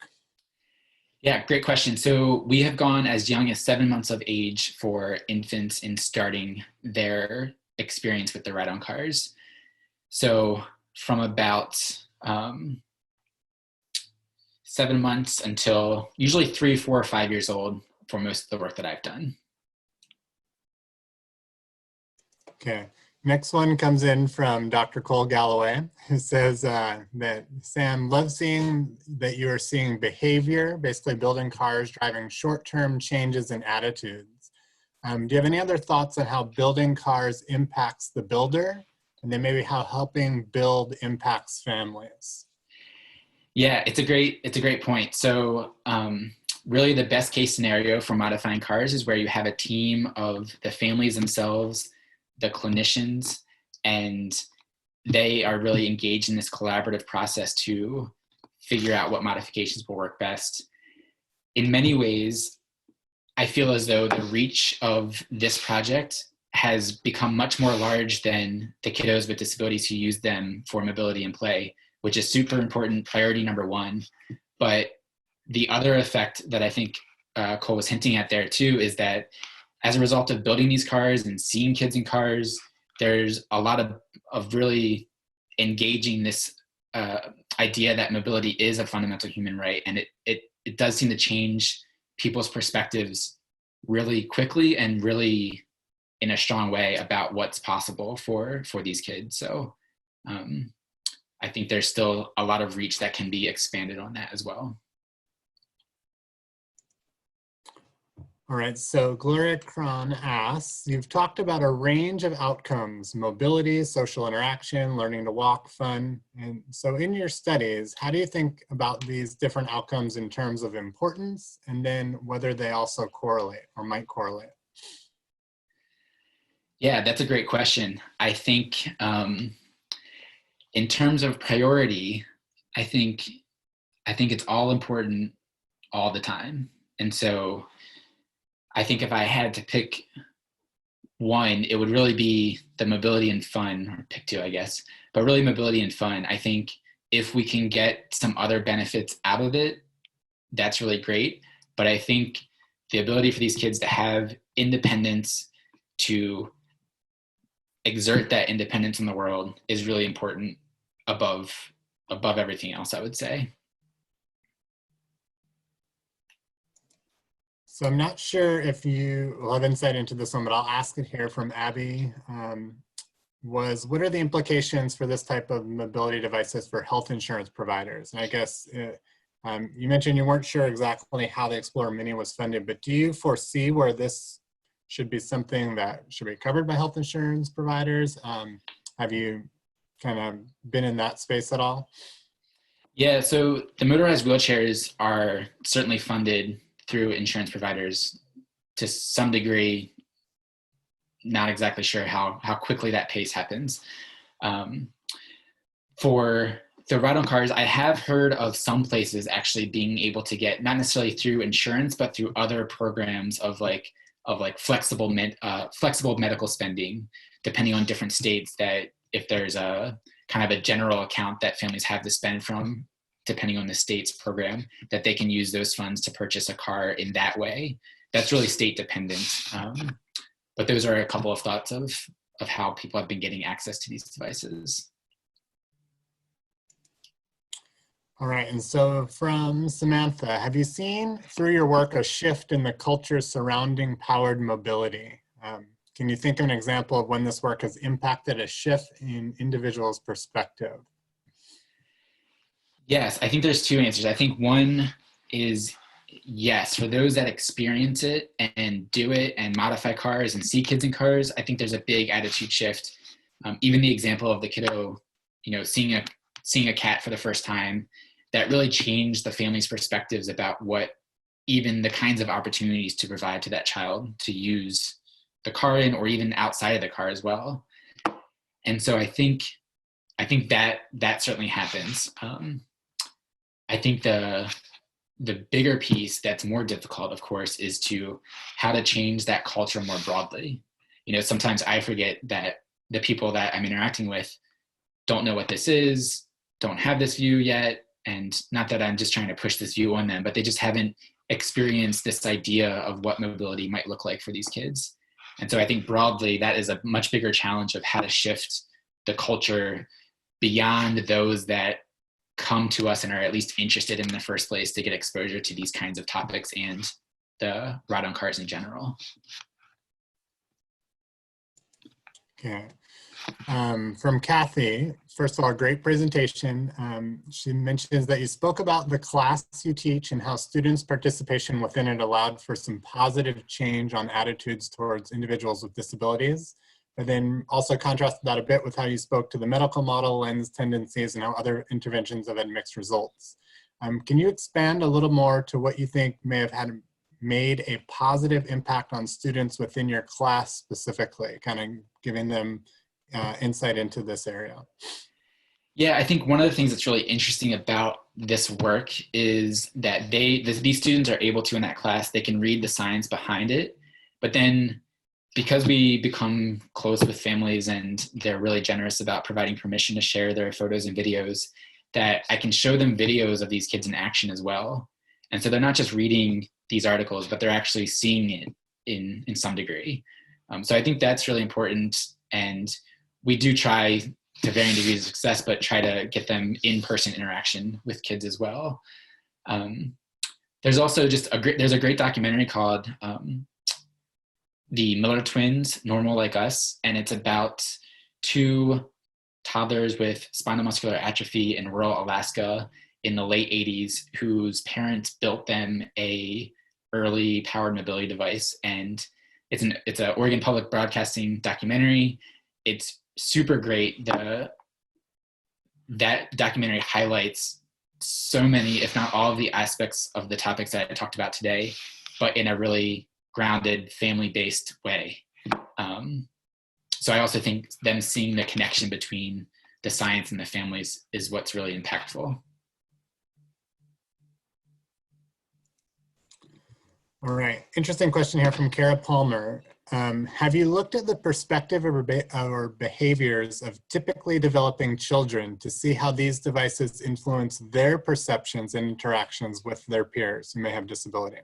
A: Yeah, great question. So we have gone as young as 7 months of age for infants in starting their experience with the ride-on cars. So from about 7 months until usually 3, 4, or 5 years old for most of the work that I've done.
B: Okay, next one comes in from Dr. Cole Galloway, who says that Sam loves seeing that you are seeing behavior, basically building cars, driving short-term changes in attitudes. Do you have any other thoughts on how building cars impacts the builder, and then maybe how helping build impacts families?
A: Yeah, it's a great point. So really the best case scenario for modifying cars is where you have a team of the families themselves, the clinicians, and they are really engaged in this collaborative process to figure out what modifications will work best. In many ways, I feel as though the reach of this project has become much more large than the kiddos with disabilities who use them for mobility and play, which is super important, priority number one. But the other effect that I think Cole was hinting at there too is that as a result of building these cars and seeing kids in cars, there's a lot of really engaging this idea that mobility is a fundamental human right. And it does seem to change people's perspectives really quickly and really in a strong way about what's possible for these kids. So I think there's still a lot of reach that can be expanded on that as well.
B: All right, so Gloria Cron asks, you've talked about a range of outcomes, mobility, social interaction, learning to walk, fun. And so in your studies, how do you think about these different outcomes in terms of importance and then whether they also correlate or might correlate?
A: Yeah, that's a great question. I think in terms of priority, I think it's all important all the time. And so I think if I had to pick one, it would really be the mobility and fun, or pick two, I guess, but really mobility and fun. I think if we can get some other benefits out of it, that's really great. But I think the ability for these kids to have independence, to exert that independence in the world is really important above everything else, I would say.
B: So I'm not sure if you will have insight into this one, but I'll ask it here from Abby. What are the implications for this type of mobility devices for health insurance providers? And I guess you mentioned you weren't sure exactly how the Explorer Mini was funded, but do you foresee where this should be something that should be covered by health insurance providers? Have you kind of been in that space at all?
A: Yeah, so the motorized wheelchairs are certainly funded through insurance providers to some degree. Not exactly sure how quickly that pace happens. For the ride-on cars, I have heard of some places actually being able to get, not necessarily through insurance, but through other programs of flexible medical spending, depending on different states, that if there's a kind of a general account that families have to spend from, depending on the state's program, that they can use those funds to purchase a car in that way. That's really state dependent. But those are a couple of thoughts of how people have been getting access to these devices.
B: All right, and so from Samantha, have you seen through your work a shift in the culture surrounding powered mobility? Can you think of an example of when this work has impacted a shift in individuals' perspective?
A: Yes, I think there's two answers. I think one is yes, for those that experience it and do it and modify cars and see kids in cars, I think there's a big attitude shift. Even the example of the kiddo, seeing a cat for the first time, that really changed the family's perspectives about what even the kinds of opportunities to provide to that child to use the car in, or even outside of the car as well. And so I think that certainly happens. I think the bigger piece that's more difficult, of course, is how to change that culture more broadly. Sometimes I forget that the people that I'm interacting with don't know what this is, don't have this view yet. And not that I'm just trying to push this view on them, but they just haven't experienced this idea of what mobility might look like for these kids. And so I think broadly, that is a much bigger challenge of how to shift the culture beyond those that come to us and are at least interested in the first place to get exposure to these kinds of topics and the ride-on cars in general.
B: Okay. From Kathy, first of all, great presentation. She mentions that you spoke about the class you teach and how students' participation within it allowed for some positive change on attitudes towards individuals with disabilities, but then also contrasted that a bit with how you spoke to the medical model, lens tendencies, and how other interventions have had mixed results. Can you expand a little more to what you think may have made a positive impact on students within your class specifically, kind of giving them insight into this area?
A: Yeah, I think one of the things that's really interesting about this work is that these students are able to, in that class, they can read the science behind it, but then because we become close with families and they're really generous about providing permission to share their photos and videos, that I can show them videos of these kids in action as well. And so they're not just reading these articles, but they're actually seeing it in some degree. So I think that's really important. And we do try to varying degrees of success, but try to get them in-person interaction with kids as well. There's also there's a great documentary called The Miller Twins, Normal Like Us, and it's about two toddlers with spinal muscular atrophy in rural Alaska in the late 80s whose parents built them a early powered mobility device. And it's an Oregon Public Broadcasting documentary. It's super great. That documentary highlights so many, if not all of the aspects of the topics that I talked about today, but in a really grounded, family-based way. So I also think them seeing the connection between the science and the families is what's really impactful.
B: All right, interesting question here from Kara Palmer. Have you looked at the perspective or behaviors of typically developing children to see how these devices influence their perceptions and interactions with their peers who may have disability?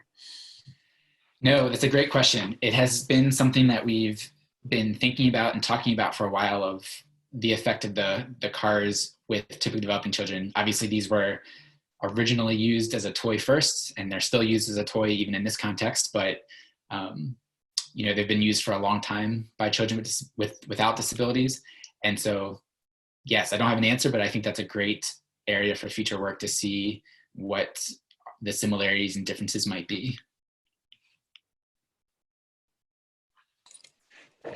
A: No, that's a great question. It has been something that we've been thinking about and talking about for a while, of the effect of the cars with typically developing children. Obviously, these were originally used as a toy first, and they're still used as a toy even in this context, but they've been used for a long time by children without disabilities. And so, yes, I don't have an answer, but I think that's a great area for future work to see what the similarities and differences might be.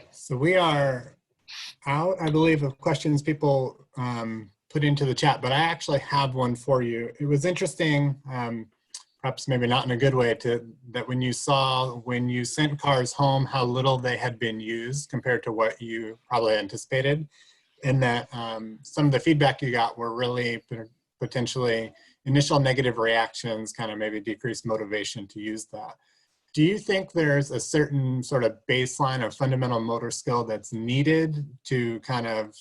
B: So we are out, I believe, of questions people put into the chat, but I actually have one for you. It was interesting, perhaps maybe not in a good way, that when you sent cars home, how little they had been used compared to what you probably anticipated, and that some of the feedback you got were really potentially initial negative reactions, kind of maybe decreased motivation to use that. Do you think there's a certain sort of baseline of fundamental motor skill that's needed to kind of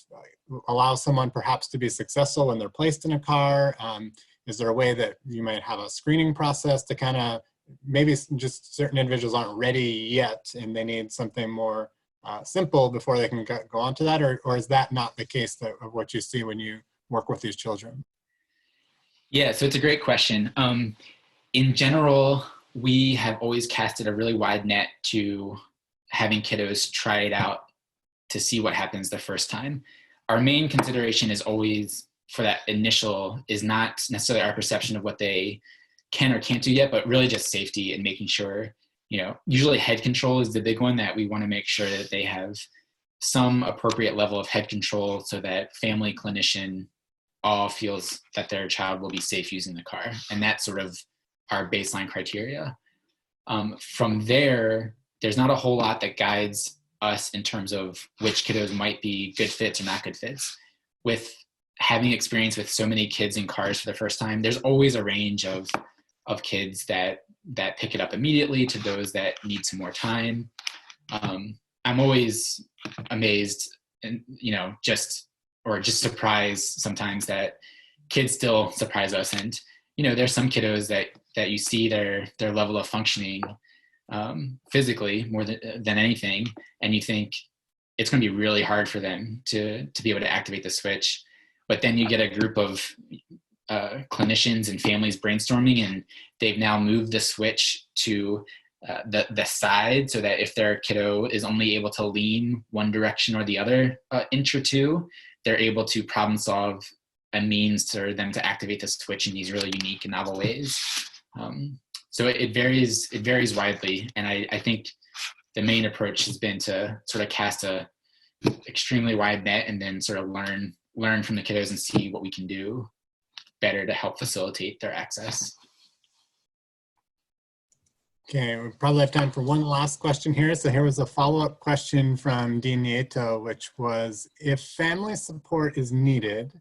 B: allow someone perhaps to be successful when they're placed in a car? Is there a way that you might have a screening process to kind of, maybe just certain individuals aren't ready yet and they need something more simple before they can go on to that? Or is that not the case of what you see when you work with these children?
A: Yeah, so it's a great question. In general, we have always casted a really wide net to having kiddos try it out to see what happens the first time. Our main consideration is always, for that initial, is not necessarily our perception of what they can or can't do yet, but really just safety and making sure, usually head control is the big one, that we want to make sure that they have some appropriate level of head control so that family, clinician all feels that their child will be safe using the car. And that's sort of our baseline criteria. From there, there's not a whole lot that guides us in terms of which kiddos might be good fits or not good fits. With having experience with so many kids in cars for the first time, there's always a range of kids that pick it up immediately to those that need some more time. I'm always amazed and just surprised sometimes that kids still surprise us. And there's some kiddos that you see their level of functioning physically more than anything, and you think it's going to be really hard for them to be able to activate the switch. But then you get a group of clinicians and families brainstorming, and they've now moved the switch to the side, so that if their kiddo is only able to lean one direction or the other inch or two, they're able to problem solve a means for them to activate the switch in these really unique and novel ways. So it varies widely. And I think the main approach has been to sort of cast a extremely wide net and then sort of learn from the kiddos and see what we can do better to help facilitate their access.
B: Okay, we probably have time for one last question here. So here was a follow-up question from Dean Nieto, which was, if family support is needed,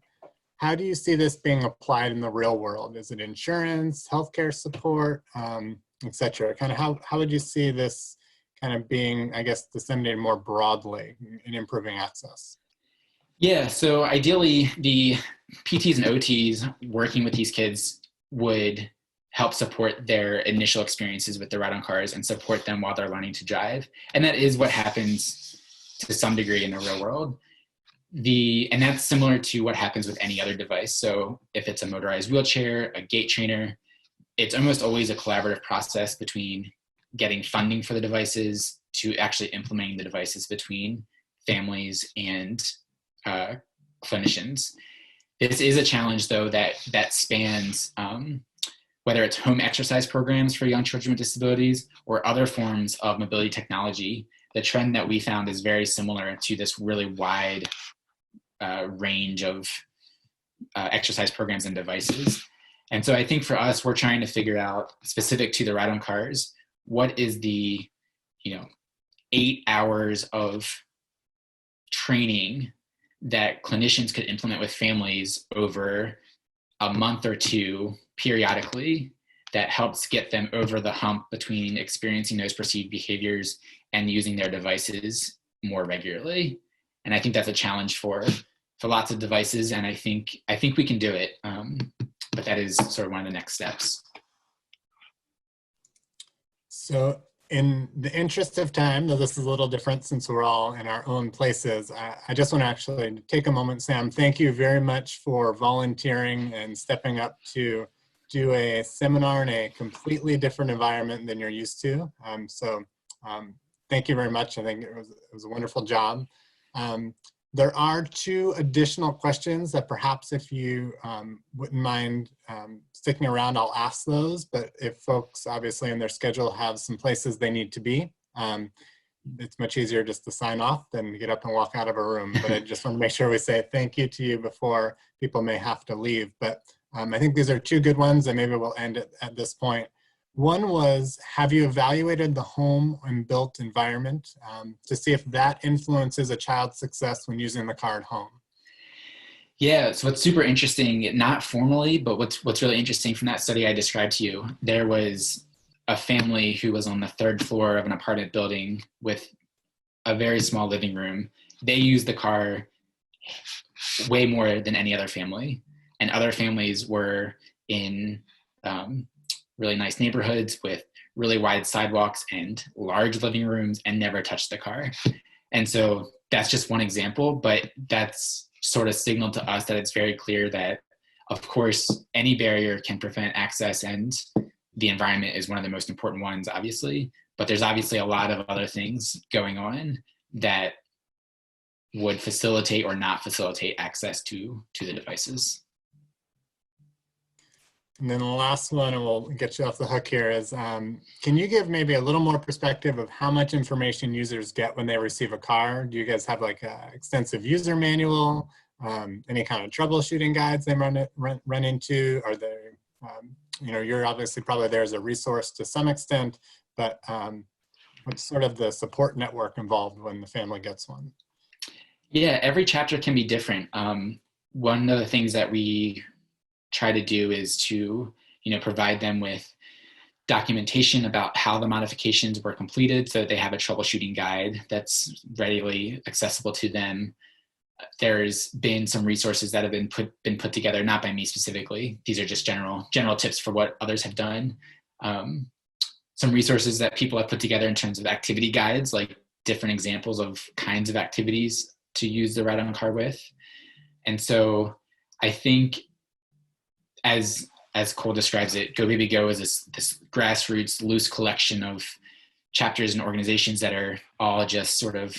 B: how do you see this being applied in the real world? Is it insurance, healthcare support, et cetera? Kind of how would you see this kind of being, I guess, disseminated more broadly in improving access?
A: Yeah, so ideally the PTs and OTs working with these kids would help support their initial experiences with the ride on cars and support them while they're learning to drive. And that is what happens to some degree in the real world. And that's similar to what happens with any other device. So if it's a motorized wheelchair, a gait trainer, it's almost always a collaborative process between getting funding for the devices to actually implementing the devices between families and clinicians. This is a challenge, though, that spans whether it's home exercise programs for young children with disabilities or other forms of mobility technology. The trend that we found is very similar to this really wide range of exercise programs and devices. And so I think for us, we're trying to figure out, specific to the ride on cars, what is the 8 hours of training that clinicians could implement with families over a month or two periodically that helps get them over the hump between experiencing those perceived behaviors and using their devices more regularly. And I think that's a challenge for lots of devices, and I think we can do it, but that is sort of one of the next steps.
B: So in the interest of time, though this is a little different since we're all in our own places, I just want to actually take a moment. Sam, thank you very much for volunteering and stepping up to do a seminar in a completely different environment than you're used to. Thank you very much. I think it was a wonderful job. There are 2 additional questions that perhaps if you wouldn't mind sticking around, I'll ask those. But if folks obviously in their schedule have some places they need to be, it's much easier just to sign off than to get up and walk out of a room. But I just want to make sure we say thank you to you before people may have to leave. But I think these are 2 good ones, and maybe we'll end it at this point. One was, have you evaluated the home and built environment to see if that influences a child's success when using the car at home?
A: Yeah, so what's super interesting, not formally, but what's really interesting from that study I described to you, there was a family who was on the 3rd floor of an apartment building with a very small living room. They used the car way more than any other family, and other families were in really nice neighborhoods with really wide sidewalks and large living rooms and never touched the car. And so that's just one example, but that's sort of signaled to us that it's very clear that, of course, any barrier can prevent access, and the environment is one of the most important ones, obviously, but there's obviously a lot of other things going on that would facilitate or not facilitate access to the devices.
B: And then the last one, and we'll get you off the hook here, is can you give maybe a little more perspective of how much information users get when they receive a car? Do you guys have like an extensive user manual, any kind of troubleshooting guides they run into? Are they, you're obviously probably there as a resource to some extent, but what's sort of the support network involved when the family gets one?
A: Yeah, every chapter can be different. One of the things that we try to do is to provide them with documentation about how the modifications were completed so that they have a troubleshooting guide that's readily accessible to them. There's been some resources that have been put together, not by me specifically. These are just general tips for what others have done. Some resources that people have put together in terms of activity guides, like different examples of kinds of activities to use the ride on car with. And so I think, as Cole describes it, Go Baby Go is this grassroots, loose collection of chapters and organizations that are all just sort of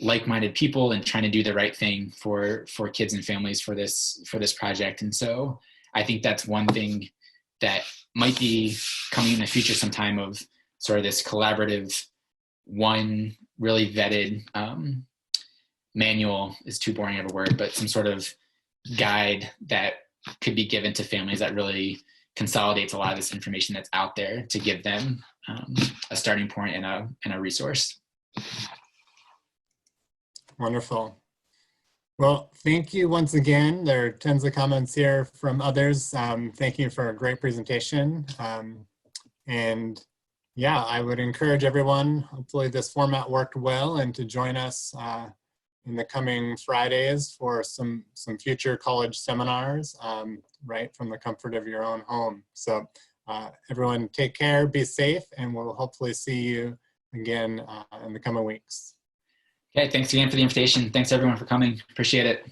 A: like-minded people and trying to do the right thing for kids and families for this project. And so I think that's one thing that might be coming in the future sometime, of sort of this collaborative, one really vetted manual is too boring of a word, but some sort of guide that could be given to families that really consolidates a lot of this information that's out there to give them a starting point and a resource.
B: Wonderful. Well, thank you once again. There are tons of comments here from others. Thank you for a great presentation. And yeah, I would encourage everyone, hopefully this format worked well, and to join us in the coming Fridays for some future college seminars, right from the comfort of your own home. So everyone take care, be safe, and we'll hopefully see you again in the coming weeks.
A: Okay, thanks again for the invitation. Thanks everyone for coming. Appreciate it.